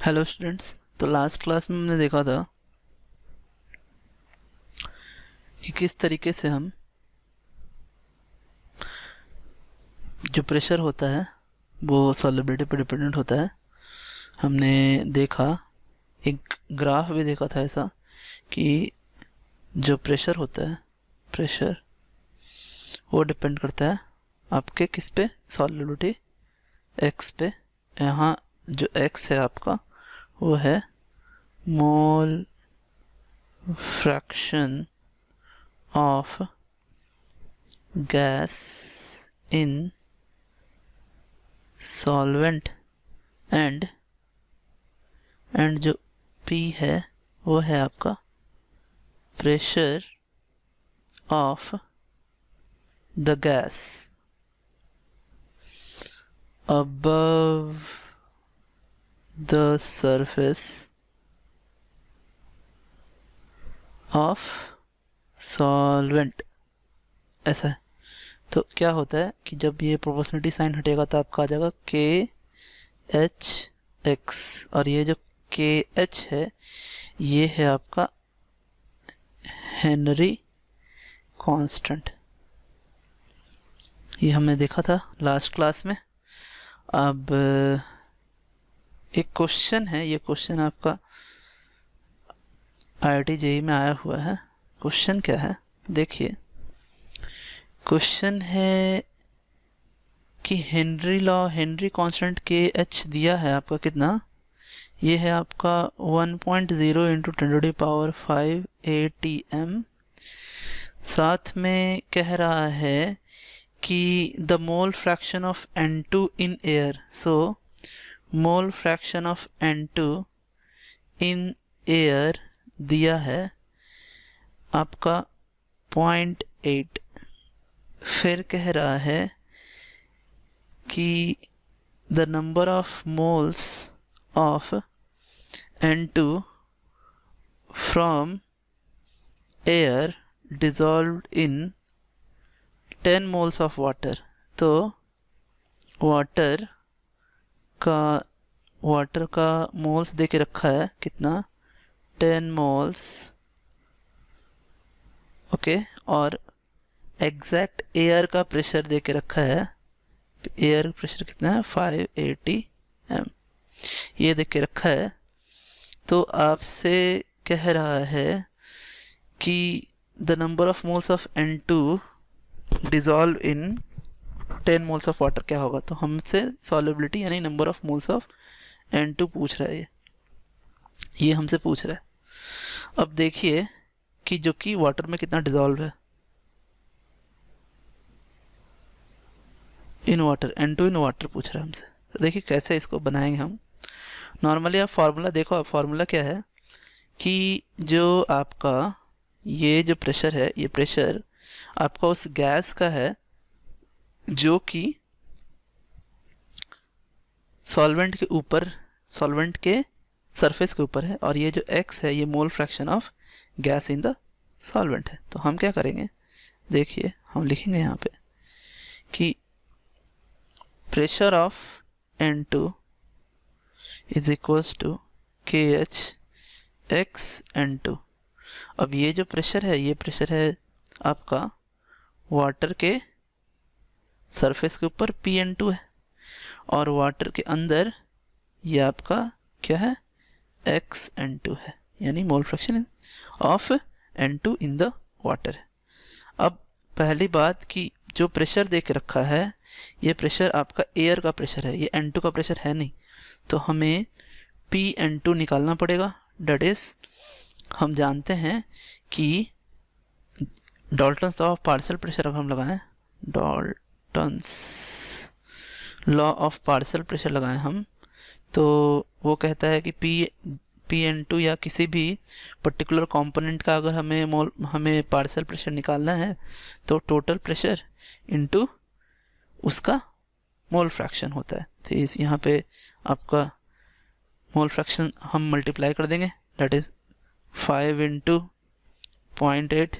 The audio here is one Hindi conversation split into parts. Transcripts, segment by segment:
Hello students. तो लास्ट क्लास में हमने देखा था कि किस तरीके से हम जो प्रेशर होता है वो सॉलिबिलिटी पर डिपेंडेंट होता है। हमने देखा, एक ग्राफ भी देखा था ऐसा कि जो प्रेशर होता है, प्रेशर वो डिपेंड करता है आपके किस पे, सॉलिबिलिटी एक्स पे। यहाँ जो एक्स है आपका वो है mole fraction of gas in solvent and जो P है वो है आपका pressure of the gas above the surface of solvent. ऐसा है। तो क्या होता है कि जब ये प्रोपोर्शनलिटी साइन हटेगा तो आपका आ जाएगा KH(x) और ये जो KH है ये है आपका हेनरी कांस्टेंट। ये हमने देखा था लास्ट क्लास में। अब एक क्वेश्चन है, ये क्वेश्चन आपका IIT JEE में आया हुआ है। क्वेश्चन क्या है देखिए, क्वेश्चन है कि हेनरी कांस्टेंट KH दिया है आपका कितना, ये है आपका 1.0 इंटू 10⁵ ATM। साथ में कह रहा है कि the mole fraction of N2 in air. So mole fraction of N2 in air दिया है आपका 0.8। फिर कह रहा है कि the number of moles of N2 from air dissolved in 10 moles of water. तो वाटर का मोल्स दे के रखा है कितना, 10 मोल्स, ओके। और एग्जैक्ट एयर का प्रेशर दे के रखा है, एयर प्रेशर कितना है 580 m, ये दे के रखा है। तो आपसे कह रहा है कि the number of moles of N2 dissolve in 10 moles of water क्या होगा। तो हमसे सॉलिबिलिटी यानी number of moles of N2 पूछ रहा है, ये हमसे पूछ रहा है। अब देखिए कि जो कि वाटर में कितना डिजॉल्व है in water, N2 in water पूछ रहा है हमसे। तो देखिए कैसे इसको बनाएंगे हम। नॉर्मली आप फार्मूला देखो, आप फार्मूला क्या है कि जो आपका ये जो प्रेशर है, ये प्रेशर आपका उस गैस का है जो कि सॉल्वेंट के ऊपर, सॉल्वेंट के सरफेस के ऊपर है, और ये जो x है ये mole fraction of gas in the solvent है। तो हम क्या करेंगे देखिए, हम लिखेंगे यहाँ पे कि pressure of N2 is equals to KH x N2। अब ये जो प्रेशर है, ये प्रेशर है आपका वाटर के सरफेस के ऊपर PN2 है, और वाटर के अंदर ये आपका क्या है XN2 है, यानी mole fraction of N2 in the water है। अब पहली बात कि जो प्रेशर दे के रखा है ये प्रेशर आपका एयर का प्रेशर है, ये N2 का प्रेशर है नहीं, तो हमें PN2 निकालना पड़ेगा। डेट इज हम जानते हैं कि Dalton's law of partial pressure अगर हम लगाएं, Dalton's law of partial pressure लगाएं हम, तो वो कहता है कि PN2 या किसी भी पर्टिकुलर कंपोनेंट का अगर हमें पार्शियल प्रेशर निकालना है तो टोटल प्रेशर इनटू उसका मोल फ्रैक्शन होता है। तो इस यहाँ पे आपका मोल फ्रैक्शन हम मल्टीप्लाई कर देंगे, that is 5 into 0.8,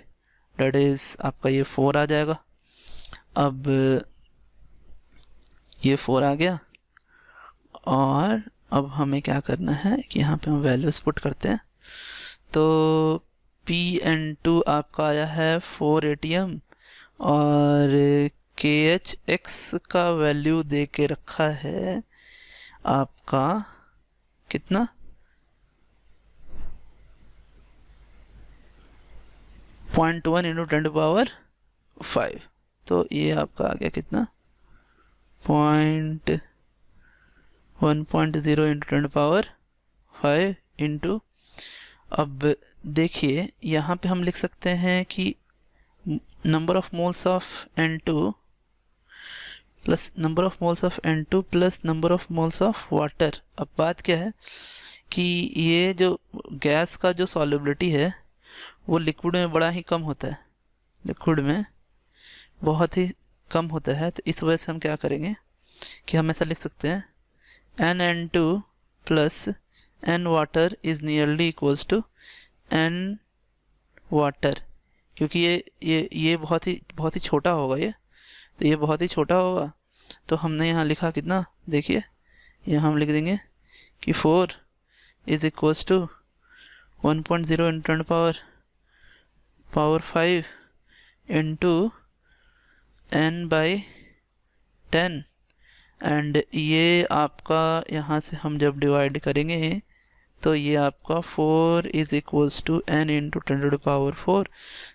that is आपका ये 4 आ जाएगा। अब ये 4 आ गया, और अब हमें क्या करना है कि यहाँ पे हम वैल्यूज़ पुट करते हैं। तो Pn2 आपका आया है 4 atm और KHX का वैल्यू दे के रखा है आपका कितना 0.1 इंटू 10⁵। तो ये आपका आ गया कितना 1.0 इंटू 10⁵ इंटू, अब देखिए यहाँ पे हम लिख सकते हैं कि number of moles of N2 plus number of moles of N2 plus number of moles of water. अब बात क्या है कि ये जो गैस का जो सॉल्युबिलिटी है वो लिक्विड में बड़ा ही कम होता है, लिक्विड में बहुत ही कम होता है। तो इस वजह से हम क्या करेंगे कि हम ऐसा लिख सकते हैं NN2 plus N water is nearly equals to N water, क्योंकि ये बहुत ही छोटा होगा ये, तो ये बहुत ही छोटा होगा। तो हमने यहाँ लिखा कितना, देखिए यहाँ हम लिख देंगे कि 4 is equals to 1.0 into 10⁵ into n/10, and ये आपका यहाँ से हम जब डिवाइड करेंगे तो ये आपका 4 is equals to n into 10⁴,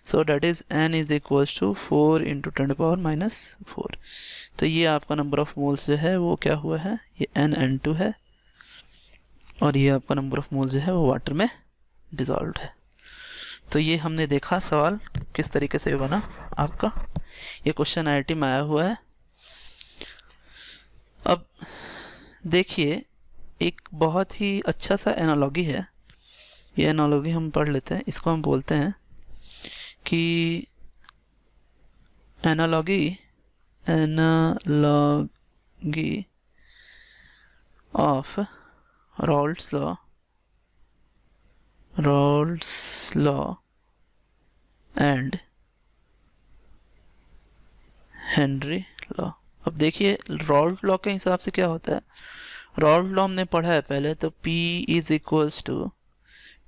so that is n is equals to 4 into 10⁻⁴। तो ये आपका नंबर ऑफ मोल्स जो है वो क्या हुआ है, ये NN2 है, और ये आपका नंबर ऑफ मोल्स जो है वो वाटर में डिज़ोल्व है। तो ये हमने देखा सवाल किस तरीके से बना आपका, ये क्वेश्चन IIT में आया हुआ है। अब देखिए एक बहुत ही अच्छा सा एनालॉगी है, ये एनालॉगी हम पढ़ लेते हैं। इसको हम बोलते हैं कि analogy of Raoult's law and Henry law. अब देखिए Raoult लॉ के हिसाब से क्या होता है, Raoult लॉ हमने पढ़ा है पहले, तो P is equals to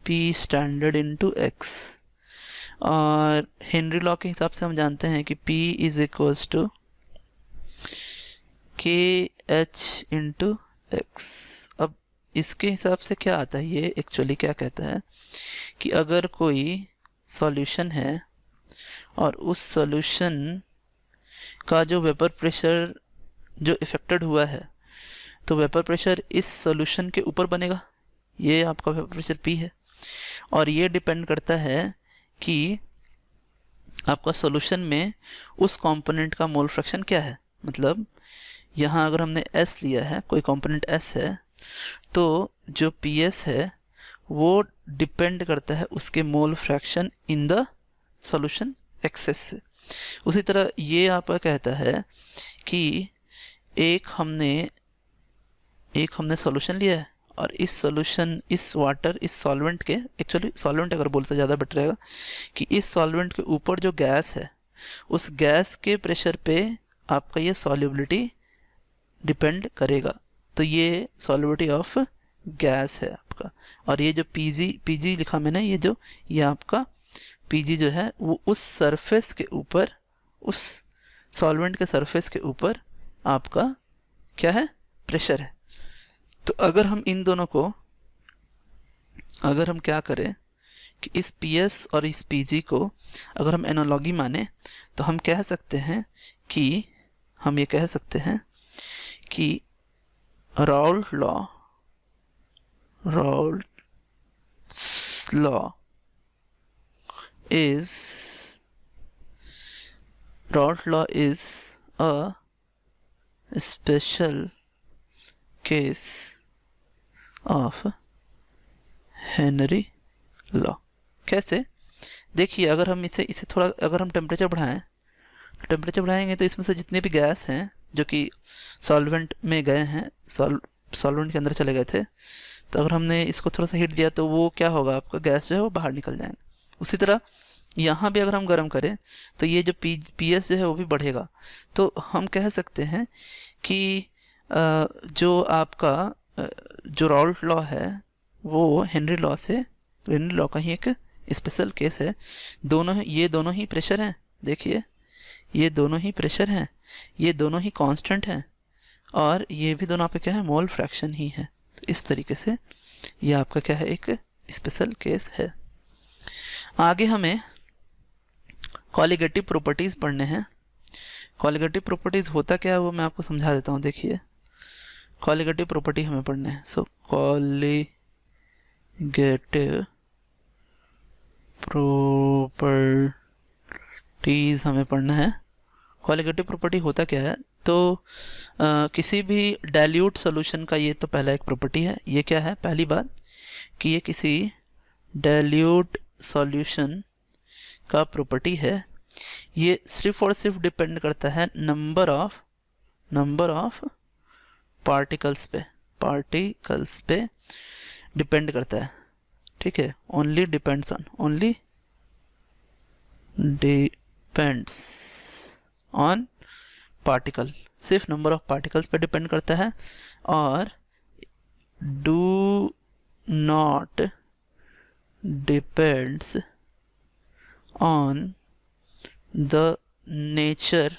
P standard into X, और हेनरी लॉ के हिसाब से हम जानते हैं कि P is equals to KH into X। अब इसके हिसाब से क्या आता है, ये एक्चुअली क्या कहता है कि अगर कोई सॉल्यूशन है और उस सॉल्यूशन का जो वेपर प्रेशर जो इफेक्टेड हुआ है, तो वेपर प्रेशर इस सॉल्यूशन के ऊपर बनेगा, ये आपका वेपर प्रेशर P है, और ये डिपेंड करता है कि आपका सॉल्यूशन में उस कंपोनेंट का मोल फ्रैक्शन क्या है। मतलब यहाँ अगर हमने S लिया है, कोई कंपोनेंट S है, तो जो PS है वो डिपेंड करता है उसके mole fraction in the solution excess से। उसी तरह ये आपका कहता है कि एक हमने सॉल्यूशन लिया है और इस सॉल्यूशन इस सॉल्वेंट के, एक्चुअली सॉल्वेंट अगर बोलते ज़्यादा बेटर रहेगा, कि इस सॉल्वेंट के ऊपर जो गैस है उस गैस के प्रेशर पे आपका ये सॉल्युबिलिटी डिपेंड करेगा। तो ये सॉल्युबिलिटी ऑफ गैस है आपका, और ये जो पीजी लिखा मैंने, ये आपका पीजी जो है वो उस सरफेस के ऊपर, उस सॉल्वेंट के सरफेस के ऊपर आपका क्या है, प्रेशर है। तो अगर हम इन दोनों को, अगर हम क्या करें कि इस PS और इस PG को अगर हम एनालॉगी माने, तो हम कह सकते हैं कि Raoult's law is a special case of Henry law. कैसे, देखिए अगर हम इसे थोड़ा, अगर हम टेम्परेचर बढ़ाएं, तो टेम्परेचर बढ़ाएंगे तो इसमें से जितने भी गैस हैं जो कि सॉल्वेंट में गए हैं, सॉल्वेंट के अंदर चले गए थे, तो अगर हमने इसको थोड़ा सा हीट दिया तो वो क्या होगा, आपका गैस जो है वो बाहर निकल जाएंगे। उसी तरह यहाँ भी अगर हम गर्म करें तो ये जो PS जो है वो भी बढ़ेगा। तो हम कह सकते हैं कि जो आपका जो राउल्ट लॉ है वो हेनरी लॉ का ही एक स्पेशल केस है। ये दोनों ही प्रेशर हैं, देखिए ये दोनों ही प्रेशर हैं, ये दोनों ही कांस्टेंट हैं, और ये भी दोनों आपका क्या है, मोल फ्रैक्शन ही है। तो इस तरीके से ये आपका क्या है, एक स्पेशल केस है। आगे हमें कॉलिगेटिव प्रॉपर्टीज़ पढ़ने हैं। कॉलिगेटिव प्रॉपर्टीज़ होता क्या है वो मैं आपको समझा देता हूँ। देखिए कॉलिगेटिव प्रॉपर्टी हमें पढ़ने हैं। सो कॉलिगेटिव प्रॉपर्टीज़ हमें पढ़ना है। कॉलिगेटिव प्रॉपर्टी होता क्या है, तो किसी भी डाइल्यूट सॉल्यूशन का ये तो पहला एक प्रॉपर्टी है। ये क्या है, पहली बात कि ये किसी डाइल्यूट सॉल्यूशन का प्रॉपर्टी है। ये सिर्फ और सिर्फ डिपेंड करता है नंबर ऑफ पार्टिकल्स पे डिपेंड करता है, ठीक है। ओनली डिपेंड्स ऑन पार्टिकल, सिर्फ नंबर ऑफ पार्टिकल्स पे डिपेंड करता है, और do not depends on the nature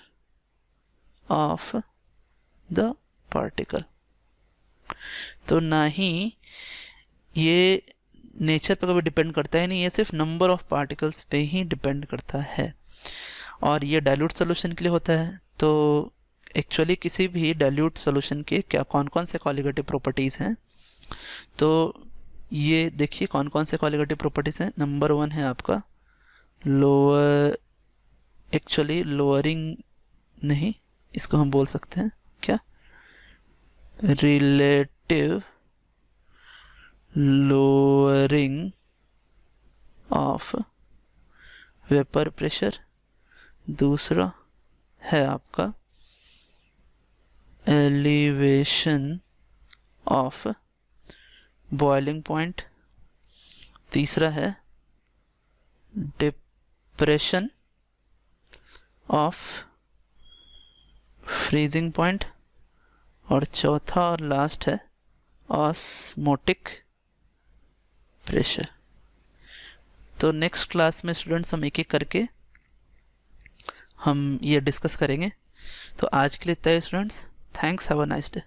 of the particle. तो ना ही ये नेचर पे कभी डिपेंड करता है नहीं, ये सिर्फ नंबर ऑफ पार्टिकल्स पे ही डिपेंड करता है। और ये डाइल्यूट सॉल्यूशन के लिए होता है। तो एक्चुअली किसी भी डाइल्यूट सॉल्यूशन के क्या कौन कौन से कॉलिगेटिव प्रॉपर्टीज़ हैं, तो ये देखिए कौन कौन से कॉलिगेटिव प्रॉपर्टीज़ हैं। नंबर 1 है आपका लोअरिंग नहीं, इसको हम बोल सकते हैं क्या, relative lowering of vapour pressure. दूसरा है आपका एलिवेशन ऑफ बॉइलिंग पॉइंट। तीसरा है डिप्रेशन ऑफ फ्रीजिंग पॉइंट, और चौथा और लास्ट है ऑस्मोटिक प्रेशर। तो नेक्स्ट क्लास में स्टूडेंट्स हम एक एक करके हम ये डिस्कस करेंगे। तो आज के लिए इतना ही students, thanks, have a nice day.